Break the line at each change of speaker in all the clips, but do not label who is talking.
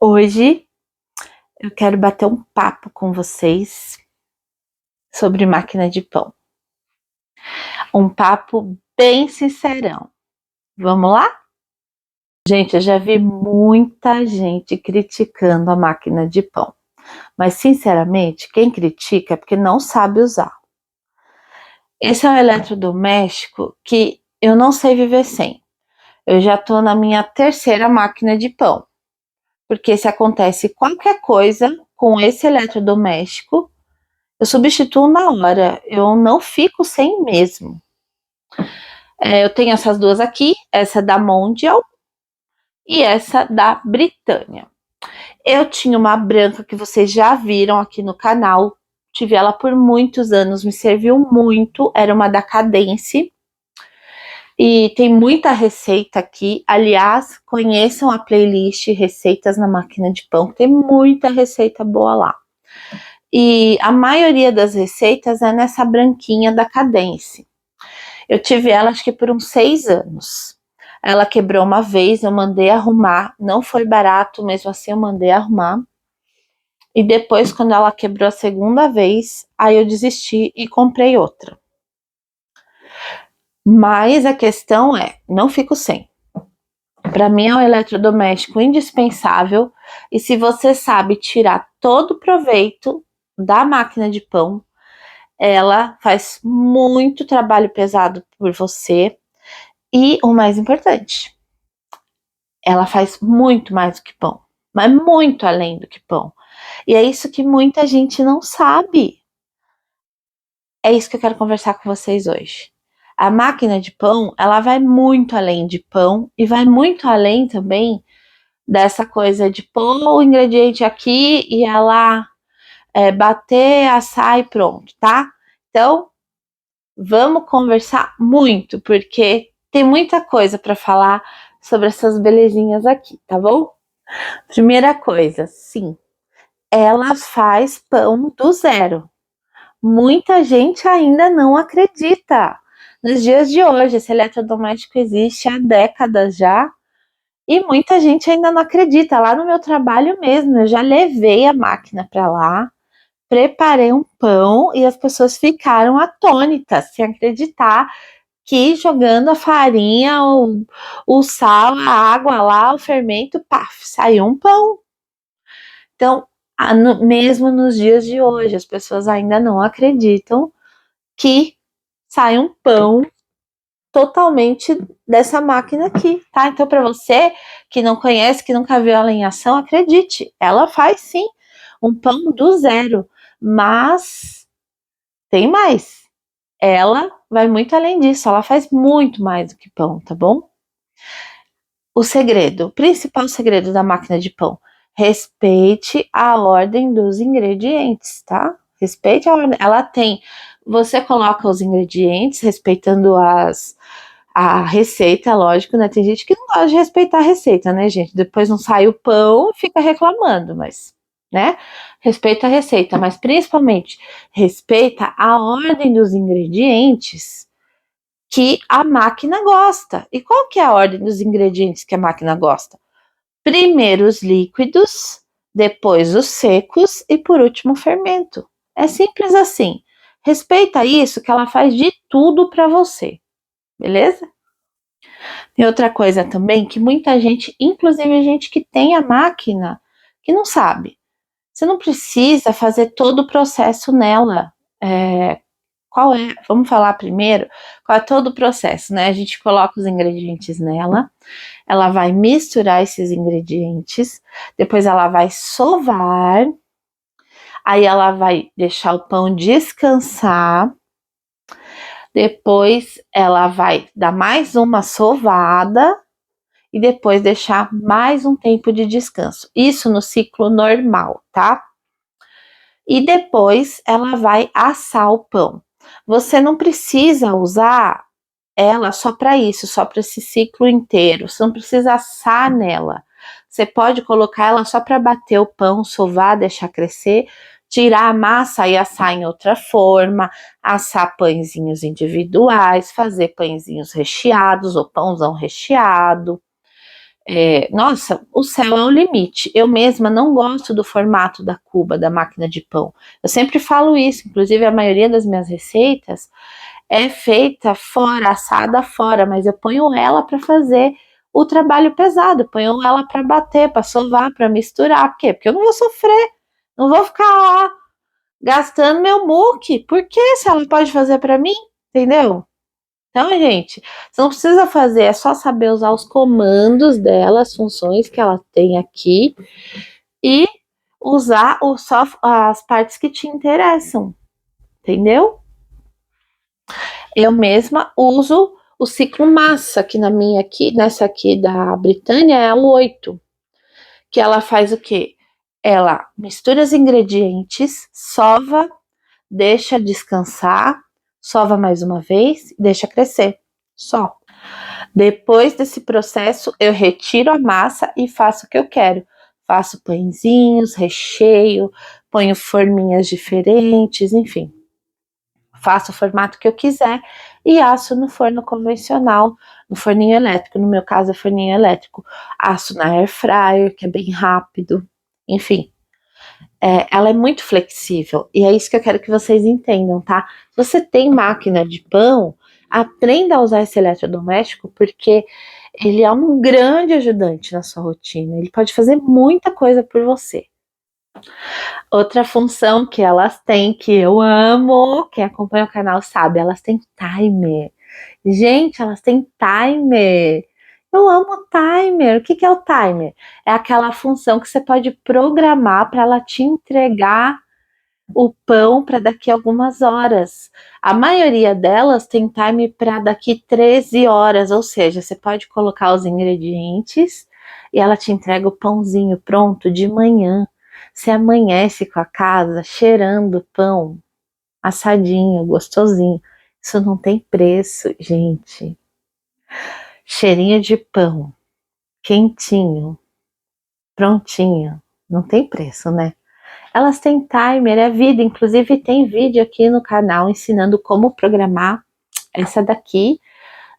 Hoje eu quero bater um papo com vocês sobre máquina de pão. Um papo bem sincerão. Vamos lá? Gente, eu já vi muita gente criticando a máquina de pão. Mas, sinceramente, quem critica é porque não sabe usar. Esse é um eletrodoméstico que eu não sei viver sem. Eu já estou na minha terceira máquina de pão. Porque se acontece qualquer coisa com esse eletrodoméstico, eu substituo na hora, eu não fico sem mesmo. Eu tenho essas duas aqui, essa da Mondial e essa da Britânia. Eu tinha uma branca que vocês já viram aqui no canal, tive ela por muitos anos, me serviu muito, era uma da Cadence. E tem muita receita aqui, aliás, conheçam a playlist Receitas na Máquina de Pão, tem muita receita boa lá. E a maioria das receitas é nessa branquinha da Cadence. Eu tive ela acho que por uns 6 anos. Ela quebrou uma vez, eu mandei arrumar, não foi barato, mesmo assim eu mandei arrumar. E depois, quando ela quebrou a segunda vez, aí eu desisti e comprei outra. Mas a questão é, não fico sem. Para mim é um eletrodoméstico indispensável e se você sabe tirar todo o proveito da máquina de pão, ela faz muito trabalho pesado por você e o mais importante, ela faz muito mais do que pão, mas muito além do que pão. E é isso que muita gente não sabe. É isso que eu quero conversar com vocês hoje. A máquina de pão, ela vai muito além de pão e vai muito além também dessa coisa de pôr o ingrediente aqui e ela bater, assar e pronto, tá? Então, vamos conversar muito, porque tem muita coisa para falar sobre essas belezinhas aqui, tá bom? Primeira coisa, sim, ela faz pão do zero. Muita gente ainda não acredita. Nos dias de hoje, esse eletrodoméstico existe há décadas já e muita gente ainda não acredita. Lá no meu trabalho mesmo, eu já levei a máquina para lá, preparei um pão e as pessoas ficaram atônitas, sem acreditar que jogando a farinha, o sal, a água lá, o fermento, paf, saiu um pão. Então, mesmo nos dias de hoje, as pessoas ainda não acreditam que sai um pão totalmente dessa máquina aqui, tá? Então, para você que não conhece, que nunca viu ela em ação, acredite, ela faz sim um pão do zero, mas tem mais. Ela vai muito além disso, ela faz muito mais do que pão, tá bom? O segredo, o principal segredo da máquina de pão, respeite a ordem dos ingredientes, tá? Respeite a ordem. Ela tem, você coloca os ingredientes respeitando a receita, lógico, né? Tem gente que não gosta de respeitar a receita, né, gente? Depois não sai o pão e fica reclamando, mas, né? Respeita a receita, mas principalmente respeita a ordem dos ingredientes que a máquina gosta. E qual que é a ordem dos ingredientes que a máquina gosta? Primeiro os líquidos, depois os secos e por último o fermento. É simples assim. Respeita isso que ela faz de tudo para você. Beleza? Tem outra coisa também que muita gente, inclusive a gente que tem a máquina, que não sabe. Você não precisa fazer todo o processo nela. Qual é? Vamos falar primeiro qual é todo o processo, né? A gente coloca os ingredientes nela, ela vai misturar esses ingredientes, depois ela vai sovar, aí ela vai deixar o pão descansar, depois ela vai dar mais uma sovada e depois deixar mais um tempo de descanso. Isso no ciclo normal, tá? E depois ela vai assar o pão. Você não precisa usar ela só para isso, só para esse ciclo inteiro. Você não precisa assar nela. Você pode colocar ela só para bater o pão, sovar, deixar crescer, tirar a massa e assar em outra forma, assar pãezinhos individuais, fazer pãezinhos recheados ou pãozão recheado. Nossa, o céu é o limite. Eu mesma não gosto do formato da cuba, da máquina de pão. Eu sempre falo isso, inclusive a maioria das minhas receitas é feita fora, assada fora, mas eu ponho ela para fazer o trabalho pesado, eu ponho ela para bater, para sovar, para misturar. Por quê? Porque eu não vou sofrer, não vou ficar lá gastando meu muque. Por que se ela pode fazer para mim? Entendeu? Então, gente, você não precisa fazer, é só saber usar os comandos dela, as funções que ela tem aqui e usar só as partes que te interessam, entendeu? Eu mesma uso o ciclo massa, que na minha aqui, nessa aqui da Britânia é o 8, que ela faz o quê? Ela mistura os ingredientes, sova, deixa descansar, sova mais uma vez e deixa crescer. Só. Depois desse processo, eu retiro a massa e faço o que eu quero. Faço pãezinhos, recheio, ponho forminhas diferentes, enfim. Faço o formato que eu quiser e asso no forno convencional, no forninho elétrico. No meu caso é forninho elétrico. Asso na air fryer, que é bem rápido. Enfim, ela é muito flexível e é isso que eu quero que vocês entendam, tá? Se você tem máquina de pão, aprenda a usar esse eletrodoméstico porque ele é um grande ajudante na sua rotina. Ele pode fazer muita coisa por você. Outra função que elas têm, que eu amo, quem acompanha o canal sabe, elas têm timer. Gente, elas têm timer. Eu amo timer. O que é o timer? É aquela função que você pode programar para ela te entregar o pão para daqui a algumas horas. A maioria delas tem time para daqui 13 horas, ou seja, você pode colocar os ingredientes e ela te entrega o pãozinho pronto de manhã. Você amanhece com a casa cheirando pão, assadinho, gostosinho. Isso não tem preço, gente. Cheirinho de pão, quentinho, prontinho, não tem preço, né? Elas têm timer, é vida. Inclusive tem vídeo aqui no canal ensinando como programar essa daqui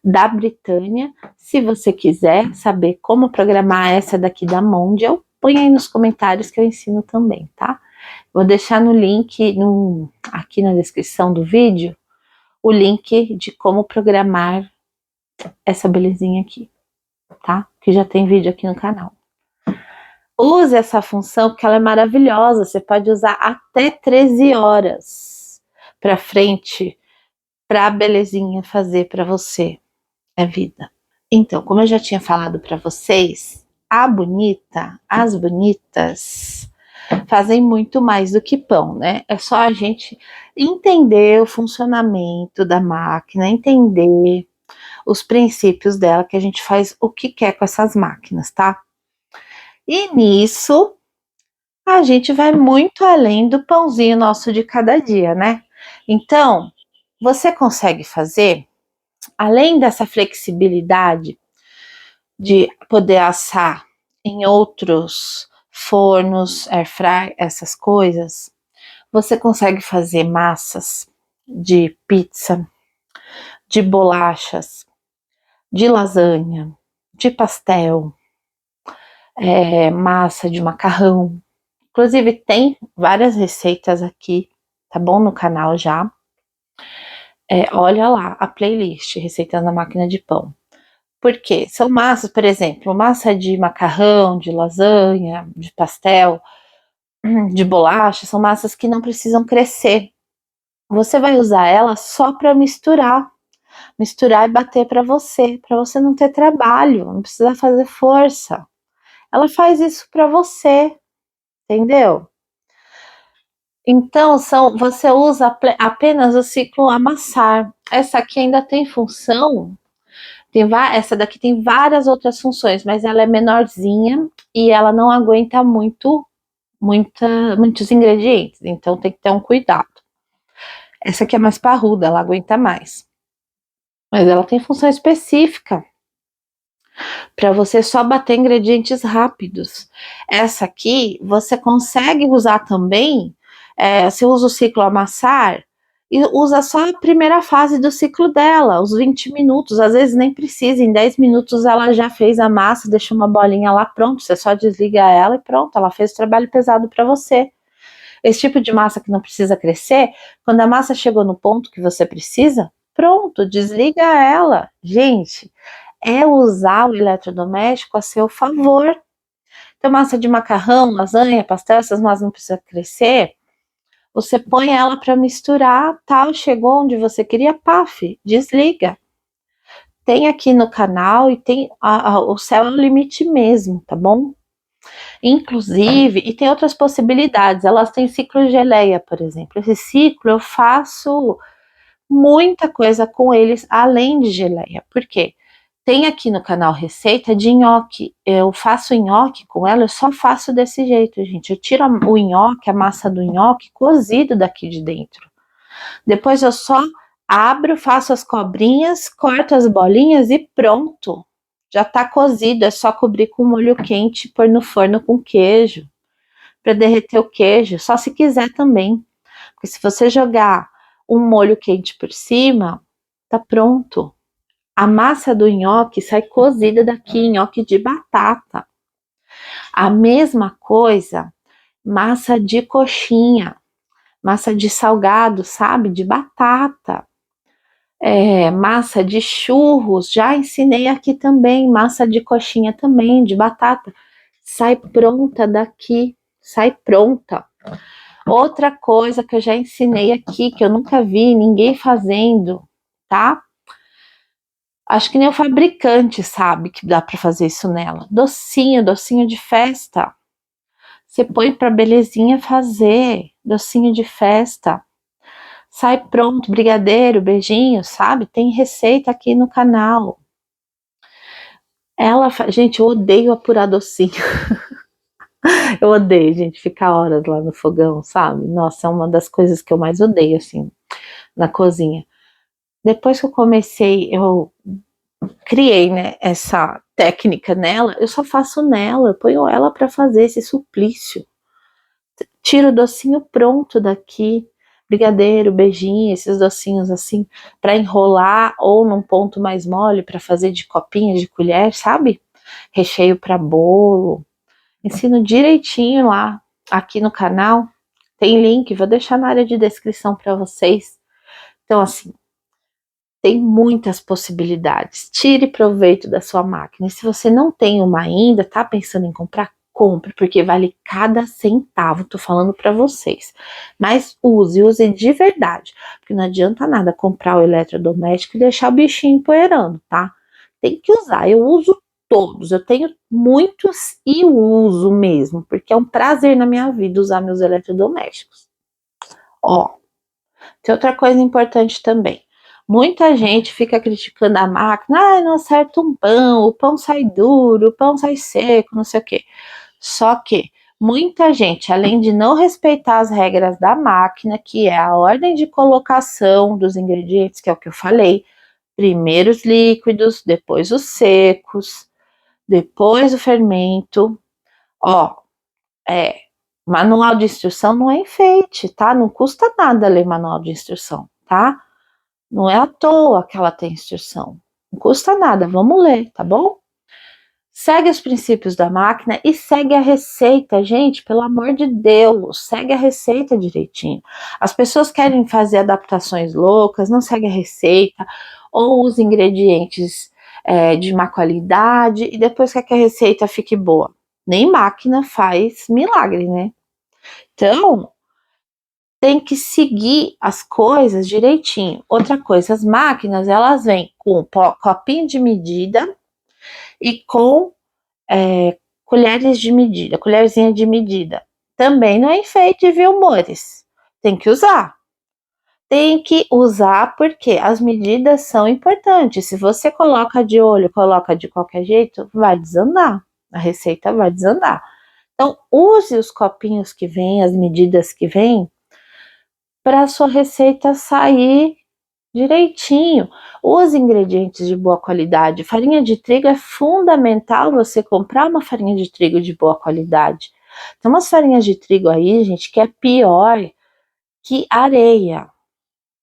da Britânia. Se você quiser saber como programar essa daqui da Mondial, põe aí nos comentários que eu ensino também, tá? Vou deixar no link, aqui na descrição do vídeo, o link de como programar essa belezinha aqui, tá? Que já tem vídeo aqui no canal. Use essa função porque ela é maravilhosa. Você pode usar até 13 horas para frente para a belezinha fazer para você. É vida. Então, como eu já tinha falado para vocês, as bonitas fazem muito mais do que pão, né? É só a gente entender o funcionamento da máquina, entender os princípios dela, que a gente faz o que quer com essas máquinas, tá? E nisso, a gente vai muito além do pãozinho nosso de cada dia, né? Então, você consegue fazer, além dessa flexibilidade de poder assar em outros fornos, air fry, essas coisas, você consegue fazer massas de pizza, de bolachas, de lasanha, de pastel, massa de macarrão. Inclusive tem várias receitas aqui, tá bom? No canal já. Olha lá a playlist, receitas na máquina de pão. Por quê? São massas, por exemplo, massa de macarrão, de lasanha, de pastel, de bolacha, são massas que não precisam crescer. Você vai usar ela só para misturar e bater para você não ter trabalho, não precisa fazer força. Ela faz isso para você, entendeu? Então, você usa apenas o ciclo amassar. Essa aqui ainda tem função, essa daqui tem várias outras funções, mas ela é menorzinha e ela não aguenta muitos ingredientes, então tem que ter um cuidado. Essa aqui é mais parruda, ela aguenta mais. Mas ela tem função específica para você só bater ingredientes rápidos. Essa aqui você consegue usar também, você usa o ciclo amassar e usa só a primeira fase do ciclo dela, os 20 minutos, às vezes nem precisa, em 10 minutos ela já fez a massa, deixa uma bolinha lá, pronto, você só desliga ela e pronto, ela fez o trabalho pesado para você. Esse tipo de massa que não precisa crescer, quando a massa chegou no ponto que você precisa, pronto, desliga ela. Gente, é usar o eletrodoméstico a seu favor. Então, massa de macarrão, lasanha, pastel, essas massas não precisam crescer, você põe ela para misturar, tal, chegou onde você queria, paf, desliga. Tem aqui no canal e tem o céu é o limite mesmo, tá bom? Inclusive, e tem outras possibilidades, elas têm ciclo geleia, por exemplo. Esse ciclo eu faço muita coisa com eles, além de geleia. Por quê? Tem aqui no canal receita de nhoque. Eu faço nhoque com ela, eu só faço desse jeito, gente. Eu tiro o nhoque, a massa do nhoque, cozido daqui de dentro. Depois eu só abro, faço as cobrinhas, corto as bolinhas e pronto. Já tá cozido, é só cobrir com molho quente e pôr no forno com queijo, para derreter o queijo, só se quiser também. Porque se você jogar um molho quente por cima, tá pronto. A massa do nhoque sai cozida daqui, nhoque de batata. A mesma coisa, massa de coxinha, massa de salgado, sabe? De batata. Massa de churros, já ensinei aqui também, massa de coxinha também, de batata. Sai pronta daqui, sai pronta. Outra coisa que eu já ensinei aqui, que eu nunca vi ninguém fazendo, tá? Acho que nem o fabricante sabe que dá para fazer isso nela. Docinho de festa. Você põe para belezinha fazer, docinho de festa. Sai pronto, brigadeiro, beijinho, sabe? Tem receita aqui no canal. Gente, eu odeio apurar docinho. Eu odeio, gente, ficar horas lá no fogão, sabe? Nossa, é uma das coisas que eu mais odeio, assim, na cozinha. Depois que eu comecei, eu criei, né, essa técnica nela, eu só faço nela, eu ponho ela para fazer esse suplício. Tiro o docinho pronto daqui, brigadeiro, beijinho, esses docinhos assim, para enrolar ou num ponto mais mole para fazer de copinha, de colher, sabe? Recheio para bolo. Ensino direitinho lá aqui no canal. Tem link, vou deixar na área de descrição para vocês. Então, assim, tem muitas possibilidades. Tire proveito da sua máquina. E se você não tem uma ainda, tá pensando em comprar, compre, porque vale cada centavo, tô falando para vocês. Mas use de verdade, porque não adianta nada comprar o eletrodoméstico e deixar o bichinho empoeirando, tá? Tem que usar. Eu uso todos, eu tenho muitos e uso mesmo, porque é um prazer na minha vida usar meus eletrodomésticos. Ó, tem outra coisa importante também. Muita gente fica criticando a máquina, não acerta um pão, o pão sai duro, o pão sai seco, não sei o quê. Só que muita gente, além de não respeitar as regras da máquina, que é a ordem de colocação dos ingredientes, que é o que eu falei, primeiro os líquidos, depois os secos, depois o fermento, ó, manual de instrução não é enfeite, tá? Não custa nada ler manual de instrução, tá? Não é à toa que ela tem instrução. Não custa nada, vamos ler, tá bom? Segue os princípios da máquina e segue a receita, gente, pelo amor de Deus, segue a receita direitinho. As pessoas querem fazer adaptações loucas, não segue a receita, ou os ingredientes de má qualidade, e depois quer que a receita fique boa. Nem máquina faz milagre, né? Então, tem que seguir as coisas direitinho. Outra coisa, as máquinas, elas vêm com copinho de medida e com colheres de medida, colherzinha de medida. Também não é enfeite, viu, amores? Tem que usar. Tem que usar porque as medidas são importantes. Se você coloca de olho, coloca de qualquer jeito, vai desandar. A receita vai desandar. Então, use os copinhos que vêm, as medidas que vêm, para a sua receita sair direitinho. Os ingredientes de boa qualidade. Farinha de trigo é fundamental você comprar uma farinha de trigo de boa qualidade. Tem umas farinhas de trigo aí, gente, que é pior que areia.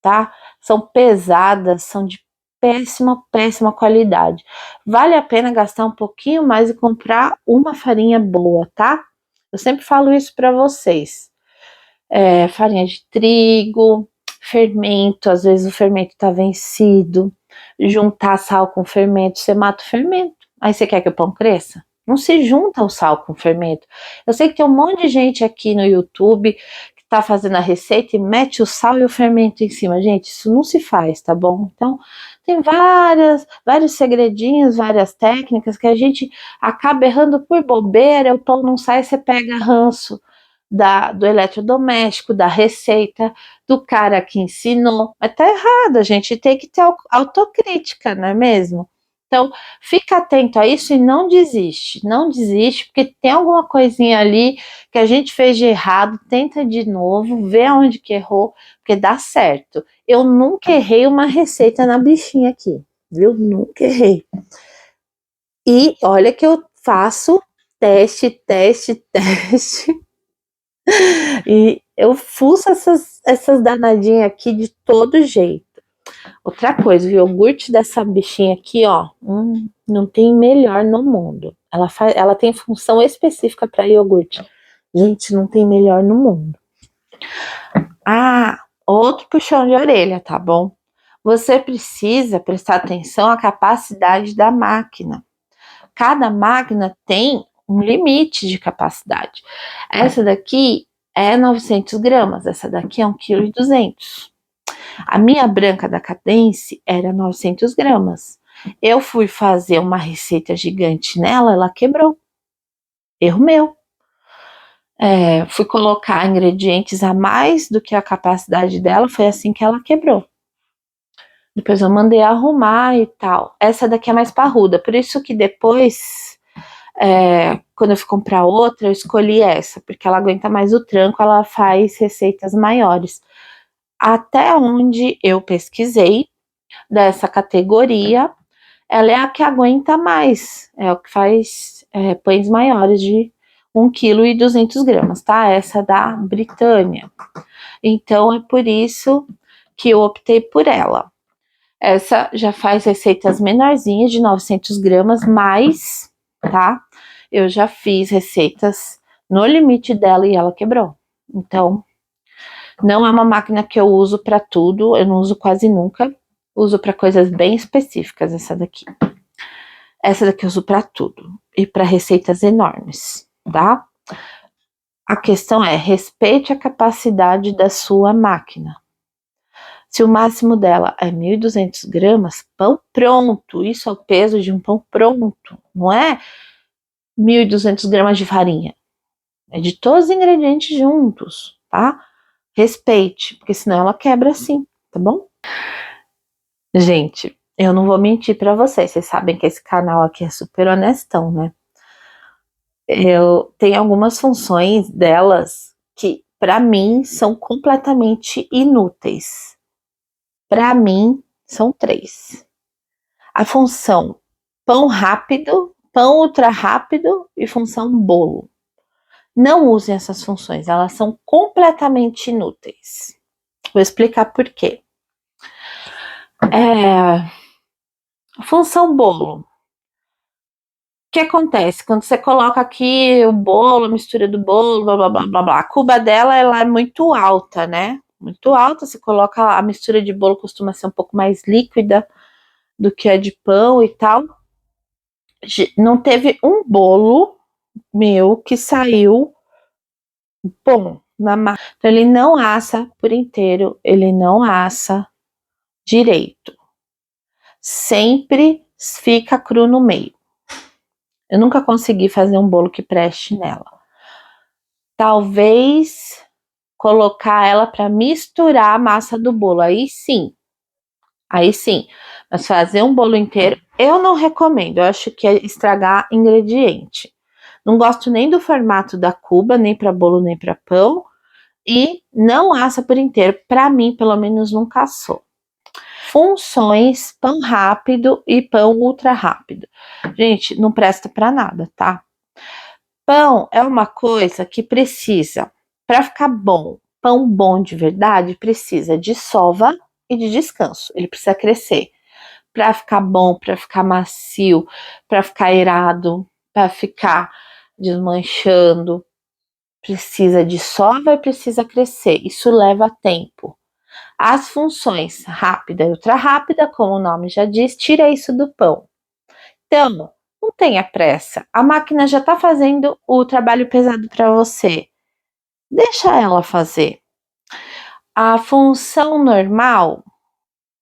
tá? São pesadas, são de péssima qualidade. Vale a pena gastar um pouquinho mais e comprar uma farinha boa, tá? Eu sempre falo isso para vocês. Farinha de trigo, fermento, às vezes o fermento tá vencido. Juntar sal com fermento, você mata o fermento. Aí você quer que o pão cresça? Não se junta o sal com fermento. Eu sei que tem um monte de gente aqui no YouTube que tá fazendo a receita e mete o sal e o fermento em cima. Gente, isso não se faz, tá bom? Então, tem vários segredinhos, várias técnicas que a gente acaba errando por bobeira, o pão não sai, você pega ranço do eletrodoméstico, da receita, do cara que ensinou. Mas tá errado, a gente tem que ter autocrítica, não é mesmo? Então, fica atento a isso e não desiste. Não desiste, porque tem alguma coisinha ali que a gente fez de errado, tenta de novo, vê aonde que errou, porque dá certo. Eu nunca errei uma receita na bichinha aqui, viu? Nunca errei. E olha que eu faço teste. E eu fuço essas danadinhas aqui de todo jeito. Outra coisa, o iogurte dessa bichinha aqui, ó, não tem melhor no mundo. Ela tem função específica para iogurte. Gente, não tem melhor no mundo. Outro puxão de orelha, tá bom? Você precisa prestar atenção à capacidade da máquina. Cada máquina tem um limite de capacidade. Essa daqui é 900 gramas, essa daqui é 1,2 kg. A minha branca da Cadence era 900 gramas. Eu fui fazer uma receita gigante nela, ela quebrou. Erro meu. Fui colocar ingredientes a mais do que a capacidade dela, foi assim que ela quebrou. Depois eu mandei arrumar e tal. Essa daqui é mais parruda, por isso que depois, quando eu fui comprar outra, eu escolhi essa, porque ela aguenta mais o tranco, ela faz receitas maiores. Até onde eu pesquisei dessa categoria, ela é a que aguenta mais, é o que faz pães maiores de 1,2 kg, tá? Essa da Britânia. Então é por isso que eu optei por ela. Essa já faz receitas menorzinhas de 900 gramas, mas, tá? Eu já fiz receitas no limite dela e ela quebrou. Então, não é uma máquina que eu uso para tudo, eu não uso quase nunca. Uso para coisas bem específicas essa daqui. Essa daqui eu uso para tudo e para receitas enormes, tá? A questão é, respeite a capacidade da sua máquina. Se o máximo dela é 1.200 gramas, pão pronto, isso é o peso de um pão pronto, não é 1.200 gramas de farinha. É de todos os ingredientes juntos, tá? Respeite, porque senão ela quebra assim, tá bom? Gente, eu não vou mentir pra vocês sabem que esse canal aqui é super honestão, né? Eu tenho algumas funções delas que, pra mim, são completamente inúteis. Pra mim, são 3. A função pão rápido, pão ultra rápido e função bolo. Não usem essas funções, elas são completamente inúteis. Vou explicar por quê. Função bolo. O que acontece? Quando você coloca aqui o bolo, a mistura do bolo, blá blá blá blá blá, a cuba dela ela é muito alta, né? Muito alta, você coloca a mistura de bolo costuma ser um pouco mais líquida do que a de pão e tal. Não teve um bolo meu que saiu bom na massa. Então ele não assa por inteiro, ele não assa direito. Sempre fica cru no meio. Eu nunca consegui fazer um bolo que preste nela. Talvez colocar ela para misturar a massa do bolo, aí sim. Mas fazer um bolo inteiro, eu não recomendo. Eu acho que é estragar ingrediente. Não gosto nem do formato da cuba, nem para bolo, nem para pão. E não assa por inteiro. Para mim, pelo menos, nunca assou. Funções, pão rápido e pão ultra rápido. Gente, não presta para nada, tá? Pão é uma coisa que precisa, para ficar bom, pão bom de verdade, precisa de sova, e de descanso. Ele precisa crescer para ficar bom, para ficar macio, para ficar irado, para ficar desmanchando. Precisa de sova e precisa crescer. Isso leva tempo. As funções rápida e ultra rápida, como o nome já diz, tira isso do pão. Então, não tenha pressa. A máquina já está fazendo o trabalho pesado para você. Deixa ela fazer. A função normal,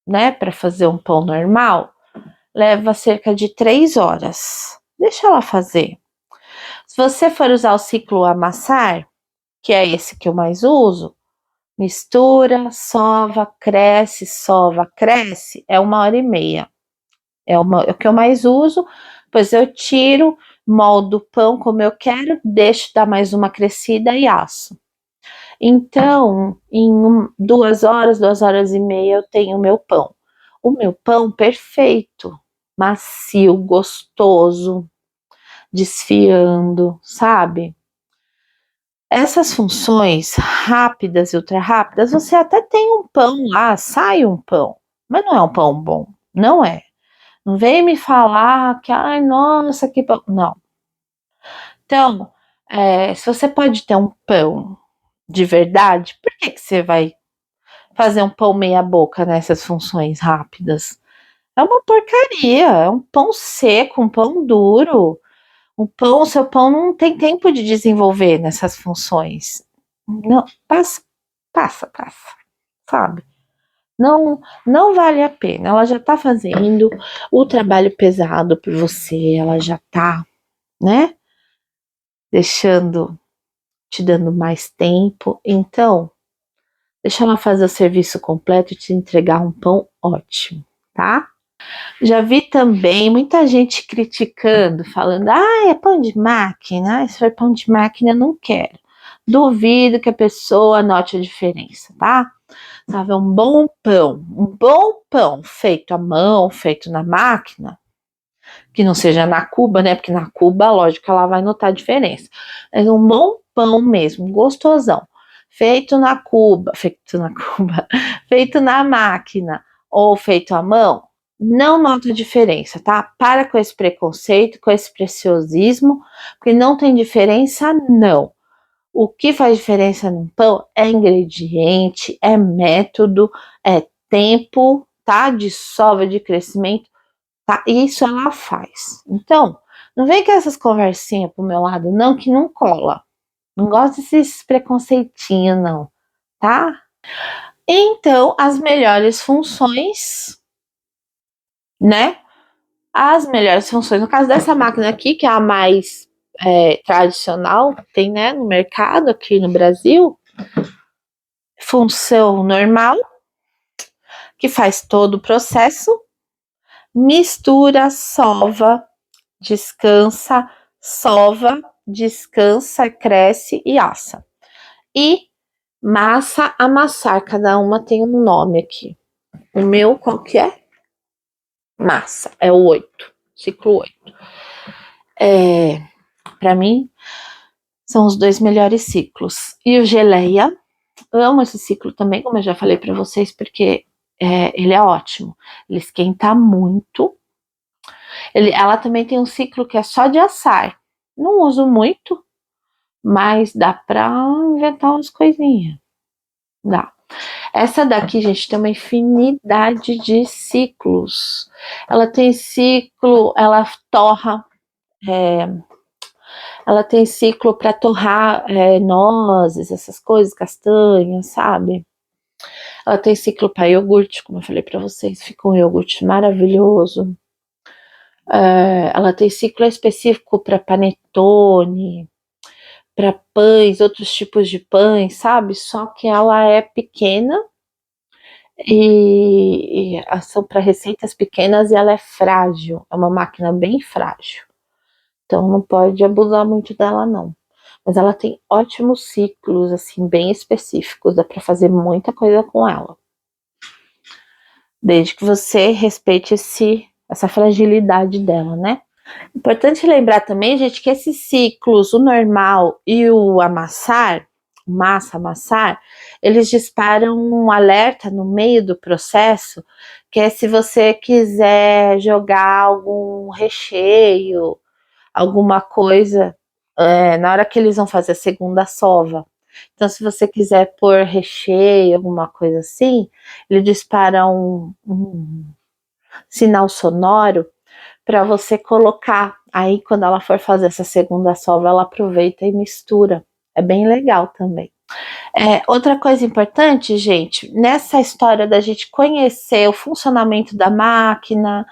né, para fazer um pão normal, leva cerca de 3 horas. Deixa ela fazer. Se você for usar o ciclo amassar, que é esse que eu mais uso, mistura, sova, cresce, é 1h30. É o que eu mais uso, pois eu tiro, moldo o pão como eu quero, deixo dar mais uma crescida e asso. Então, em 2 horas, 2h30, eu tenho o meu pão. O meu pão perfeito, macio, gostoso, desfiando, sabe? Essas funções rápidas e ultra rápidas, você até tem um pão lá, sai um pão, mas não é um pão bom, não é. Não vem me falar que, ai, nossa, que pão. Não. Então, se você pode ter um pão de verdade, por que você vai fazer um pão meia boca nessas funções rápidas? É uma porcaria, é um pão seco, um pão duro. O seu pão não tem tempo de desenvolver nessas funções. Não, passa, sabe? Não vale a pena. Ela já tá fazendo o trabalho pesado por você, ela já tá, né? Te dando mais tempo. Então, deixa ela fazer o serviço completo e te entregar um pão ótimo, tá? Já vi também muita gente criticando, falando, é pão de máquina, se for pão de máquina, eu não quero. Duvido que a pessoa note a diferença, tá? Sabe, um bom pão feito à mão, feito na máquina, que não seja na cuba, né? Porque na cuba, lógico, ela vai notar a diferença. Mas um bom pão mesmo, gostosão, feito na cuba, feito na máquina ou feito à mão, não nota diferença, tá? Para com esse preconceito, com esse preciosismo, porque não tem diferença, não. O que faz diferença no pão é ingrediente, é método, é tempo, tá? De sova, de crescimento, tá? Isso ela faz. Então, não vem com essas conversinhas pro meu lado, não, que não cola. Não gosto desses preconceitinhos, não, tá? Então, as melhores funções, né? As melhores funções, no caso dessa máquina aqui, que é a mais tradicional, tem, né, no mercado aqui no Brasil, função normal, que faz todo o processo, mistura, descansa, cresce e assa. E massa, amassar, cada uma tem um nome aqui. O meu, qual que é? Massa, é o 8, ciclo 8. Para mim, são os 2 melhores ciclos. E o geleia, eu amo esse ciclo também, como eu já falei para vocês, porque ele é ótimo. Ele esquenta muito. Ela também tem um ciclo que é só de assar. Não uso muito, mas dá para inventar umas coisinhas. Dá. Essa daqui, gente, tem uma infinidade de ciclos. Ela tem ciclo, ela torra, ela tem ciclo para torrar nozes, essas coisas, castanhas, sabe? Ela tem ciclo para iogurte, como eu falei para vocês, fica um iogurte maravilhoso. Ela tem ciclo específico para panetone, para pães, outros tipos de pães, sabe? Só que ela é pequena e são para receitas pequenas e ela é frágil, é uma máquina bem frágil. Então não pode abusar muito dela, não. Mas ela tem ótimos ciclos, assim, bem específicos, dá para fazer muita coisa com ela. Desde que você respeite essa fragilidade dela, né? Importante lembrar também, gente, que esses ciclos, o normal e o amassar, massa amassar, eles disparam um alerta no meio do processo, que é se você quiser jogar algum recheio, alguma coisa, na hora que eles vão fazer a segunda sova. Então, se você quiser pôr recheio, alguma coisa assim, ele dispara um sinal sonoro para você colocar. Aí, quando ela for fazer essa segunda sova, ela aproveita e mistura. É bem legal também. Outra coisa importante, gente, nessa história da gente conhecer o funcionamento da máquina,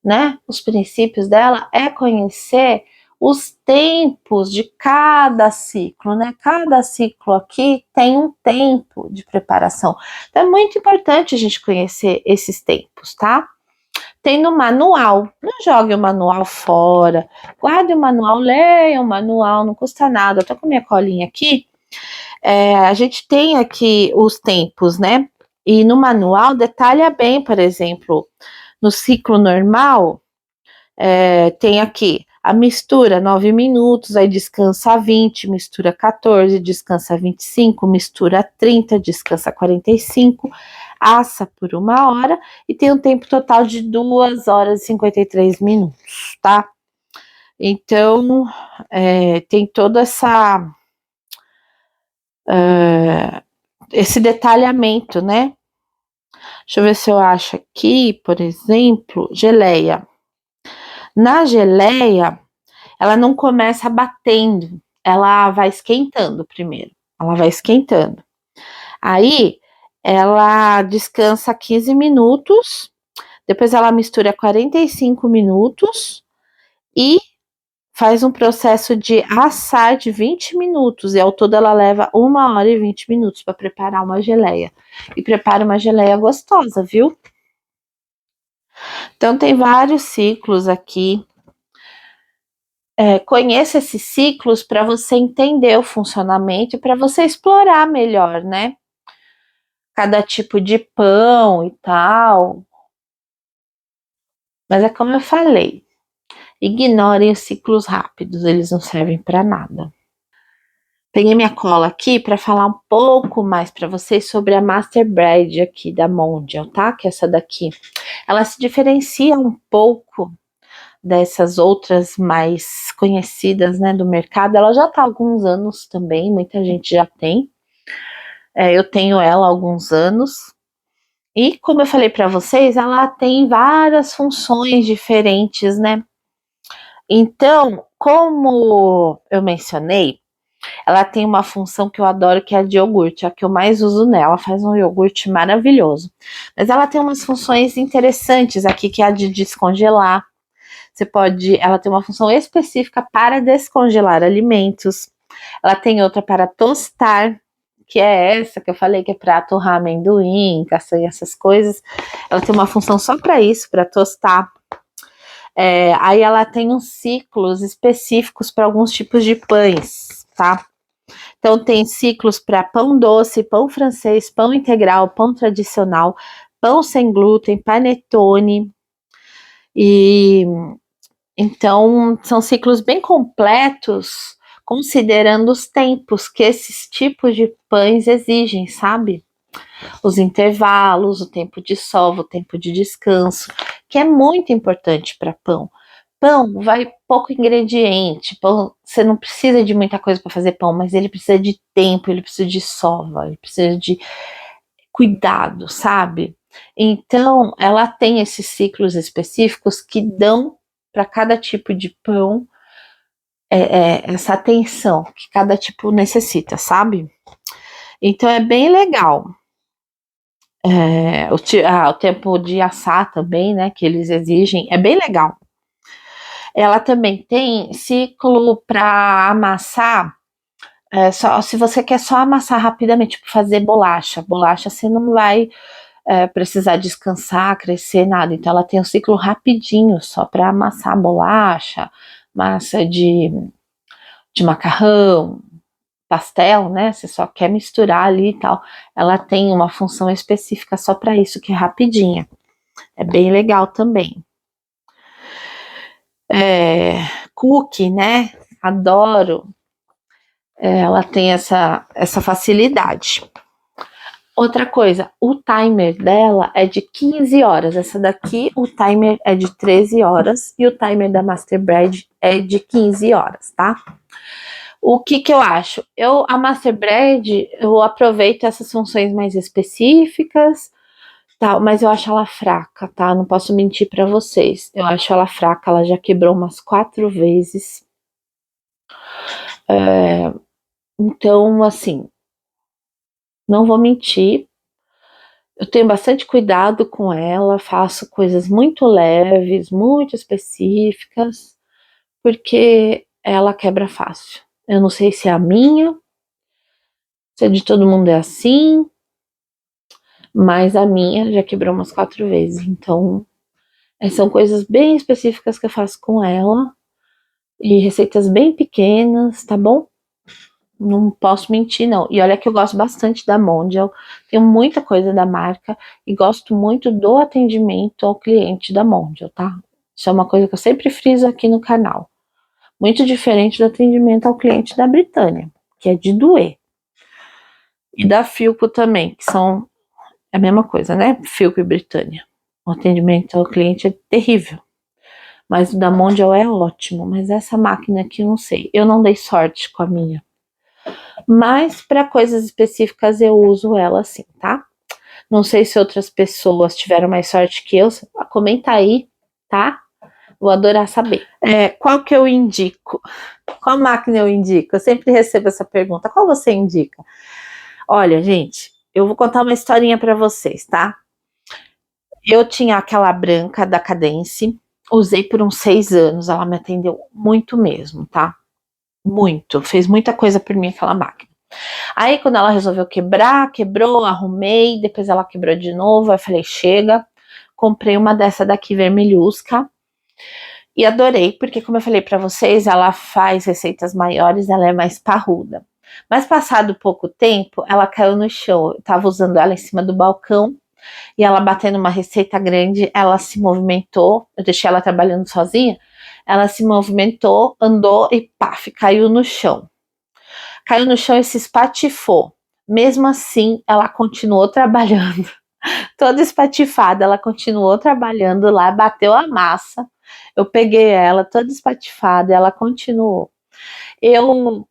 né, os princípios dela, é conhecer os tempos de cada ciclo, né? Cada ciclo aqui tem um tempo de preparação. Então é muito importante a gente conhecer esses tempos, tá? Tem no manual, não jogue o manual fora, guarde o manual, leia o manual, não custa nada. Eu tô com minha colinha aqui, a gente tem aqui os tempos, né? E no manual detalha bem, por exemplo, no ciclo normal, tem aqui a mistura 9 minutos, aí descansa 20, mistura 14, descansa 25, mistura 30, descansa 45, assa por 1 hora e tem um tempo total de 2 horas e 53 minutos, tá? Então, tem todo esse detalhamento, né? Deixa eu ver se eu acho aqui, por exemplo, geleia. Na geleia, ela não começa batendo, ela vai esquentando primeiro. Ela vai esquentando. Aí, ela descansa 15 minutos, depois ela mistura 45 minutos e faz um processo de assar de 20 minutos. E ao todo ela leva 1 hora e 20 minutos para preparar uma geleia. E prepara uma geleia gostosa, viu? Então, tem vários ciclos aqui. Conheça esses ciclos para você entender o funcionamento e para você explorar melhor, né? Cada tipo de pão e tal. Mas é como eu falei, ignorem os ciclos rápidos, eles não servem para nada. Peguei minha cola aqui para falar um pouco mais para vocês sobre a Master Bread aqui da Mondial, tá? Que é essa daqui. Ela se diferencia um pouco dessas outras mais conhecidas, né, do mercado. Ela já tá há alguns anos também, muita gente já tem. Eu tenho ela há alguns anos. E como eu falei para vocês, ela tem várias funções diferentes, né? Então, como eu mencionei, ela tem uma função que eu adoro, que é a de iogurte, a que eu mais uso nela. Faz um iogurte maravilhoso. Mas ela tem umas funções interessantes aqui, que é a de descongelar. Ela tem uma função específica para descongelar alimentos. Ela tem outra para tostar, que é essa que eu falei, que é para torrar amendoim, castanha, essas coisas. Ela tem uma função só para isso, para tostar. Aí ela tem uns ciclos específicos para alguns tipos de pães, tá? Então tem ciclos para pão doce, pão francês, pão integral, pão tradicional, pão sem glúten, panetone. E então são ciclos bem completos, considerando os tempos que esses tipos de pães exigem, sabe? Os intervalos, o tempo de sova, o tempo de descanso, que é muito importante para pão. Pão vai pouco ingrediente, pão, você não precisa de muita coisa para fazer pão, mas ele precisa de tempo, ele precisa de sova, ele precisa de cuidado, sabe? Então, ela tem esses ciclos específicos que dão para cada tipo de pão essa atenção que cada tipo necessita, sabe? Então é bem legal. O tempo de assar também, né, que eles exigem, é bem legal. Ela também tem ciclo para amassar, se você quer só amassar rapidamente, tipo fazer bolacha. Bolacha você não vai precisar descansar, crescer, nada. Então ela tem um ciclo rapidinho, só para amassar bolacha, massa de macarrão, pastel, né? Você só quer misturar ali e tal. Ela tem uma função específica só para isso, que é rapidinha. É bem legal também. Cookie, né? Adoro. ela tem essa facilidade. Outra coisa, o timer dela é de 15 horas. Essa daqui, o timer é de 13 horas e o timer da Masterbread é de 15 horas, tá? O que eu acho? A Masterbread, eu aproveito essas funções mais específicas, tá? Mas eu acho ela fraca, tá? Não posso mentir para vocês. Eu acho ela fraca, ela já quebrou umas 4 vezes. Então, assim, não vou mentir. Eu tenho bastante cuidado com ela, faço coisas muito leves, muito específicas, porque ela quebra fácil. Eu não sei se é a minha, se é de todo mundo é assim, mas a minha já quebrou umas 4 vezes. Então, são coisas bem específicas que eu faço com ela e receitas bem pequenas, tá bom? Não posso mentir, não. E olha que eu gosto bastante da Mondial, tenho muita coisa da marca e gosto muito do atendimento ao cliente da Mondial, tá? Isso é uma coisa que eu sempre friso aqui no canal. Muito diferente do atendimento ao cliente da Britânia, que é de doer. E da Philco também, que são a mesma coisa, né? Philco e Britânia. O atendimento ao cliente é terrível. Mas o da Mondial é ótimo. Mas essa máquina aqui, eu não sei. Eu não dei sorte com a minha. Mas para coisas específicas eu uso ela assim, tá? Não sei se outras pessoas tiveram mais sorte que eu. Comenta aí, tá? Vou adorar saber. Qual que eu indico? Qual máquina eu indico? Eu sempre recebo essa pergunta. Qual você indica? Olha, gente, eu vou contar uma historinha para vocês, tá? Eu tinha aquela branca da Cadence, usei por uns 6 anos, ela me atendeu muito mesmo, tá? Muito, fez muita coisa por mim aquela máquina. Aí quando ela resolveu quebrar, quebrou, arrumei, depois ela quebrou de novo, aí eu falei, chega, comprei uma dessa daqui vermelhusca e adorei, porque como eu falei para vocês, ela faz receitas maiores, ela é mais parruda. Mas passado pouco tempo, ela caiu no chão, eu tava usando ela em cima do balcão, e ela batendo uma receita grande, ela se movimentou, eu deixei ela trabalhando sozinha, ela se movimentou, andou e paf, caiu no chão. Caiu no chão e se espatifou. Mesmo assim, ela continuou trabalhando. Toda espatifada, ela continuou trabalhando lá, bateu a massa. Eu peguei ela toda espatifada, ela continuou. Eu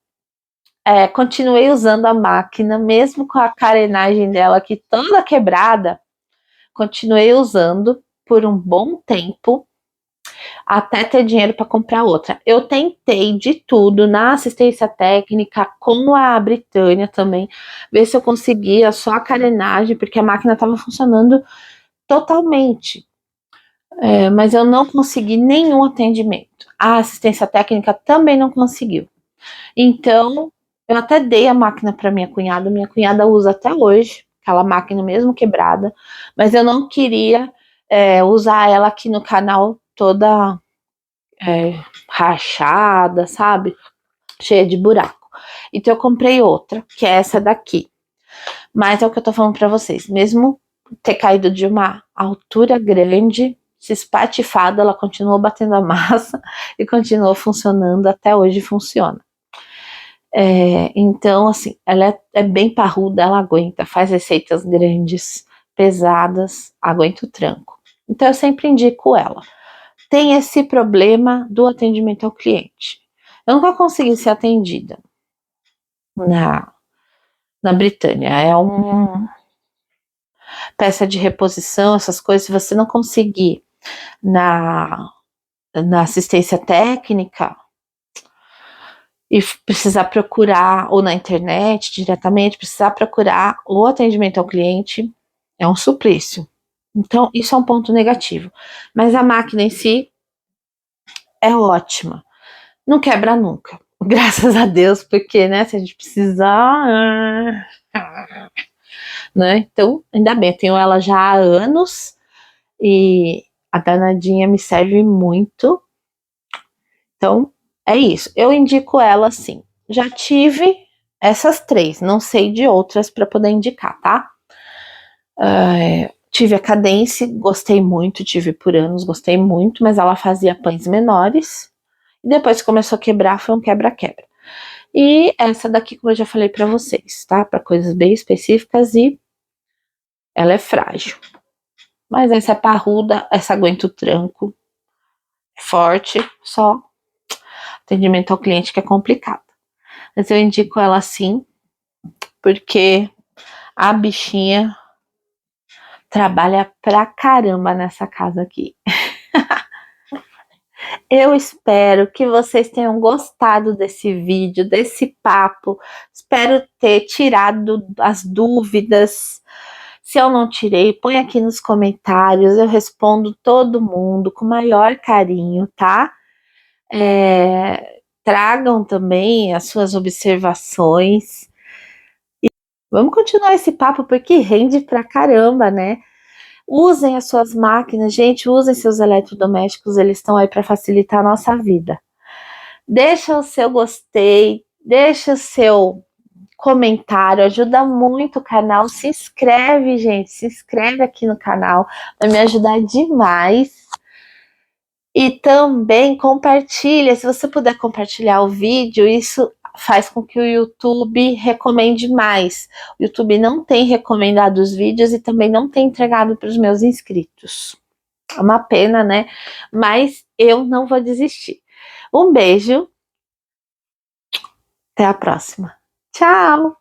continuei usando a máquina, mesmo com a carenagem dela aqui toda quebrada, continuei usando por um bom tempo, até ter dinheiro para comprar outra. Eu tentei de tudo na assistência técnica, com a Britânia também, ver se eu conseguia só a carenagem, porque a máquina estava funcionando totalmente. Mas eu não consegui nenhum atendimento. A assistência técnica também não conseguiu. Então, eu até dei a máquina para minha cunhada usa até hoje, aquela máquina mesmo quebrada, mas eu não queria usar ela aqui no canal toda rachada, sabe? Cheia de buraco. Então eu comprei outra, que é essa daqui. Mas é o que eu tô falando para vocês, mesmo ter caído de uma altura grande, se espatifada, ela continuou batendo a massa e continuou funcionando, até hoje funciona. Então, assim, ela é bem parruda, ela aguenta, faz receitas grandes, pesadas, aguenta o tranco. Então, eu sempre indico ela. Tem esse problema do atendimento ao cliente. Eu nunca consegui ser atendida na Britânia. É uma peça de reposição, essas coisas, se você não conseguir na assistência técnica, e precisar procurar, ou na internet diretamente, precisar procurar o atendimento ao cliente, é um suplício. Então, isso é um ponto negativo. Mas a máquina em si é ótima. Não quebra nunca. Graças a Deus, porque, né, se a gente precisar... Né? Então, ainda bem, eu tenho ela já há anos e a danadinha me serve muito. Então, é isso. Eu indico ela sim. Já tive essas 3, não sei de outras para poder indicar, tá? Tive a Cadence, gostei muito, tive por anos, gostei muito, mas ela fazia pães menores. E depois que começou a quebrar, foi um quebra-quebra. E essa daqui, como eu já falei para vocês, tá? Para coisas bem específicas e ela é frágil. Mas essa é parruda, essa aguenta o tranco. É forte, só atendimento ao cliente que é complicado. Mas eu indico ela sim, porque a bichinha trabalha pra caramba nessa casa aqui. Eu espero que vocês tenham gostado desse vídeo, desse papo. Espero ter tirado as dúvidas. Se eu não tirei, põe aqui nos comentários. Eu respondo todo mundo com o maior carinho, tá? Tragam também as suas observações. Vamos continuar esse papo porque rende pra caramba, né? Usem as suas máquinas, gente, usem seus eletrodomésticos, eles estão aí para facilitar a nossa vida. Deixa o seu gostei, deixa o seu comentário, ajuda muito o canal. Se inscreve, gente, se inscreve aqui no canal, vai me ajudar demais. E também compartilha, se você puder compartilhar o vídeo, isso faz com que o YouTube recomende mais. O YouTube não tem recomendado os vídeos e também não tem entregado para os meus inscritos. É uma pena, né? Mas eu não vou desistir. Um beijo, até a próxima. Tchau!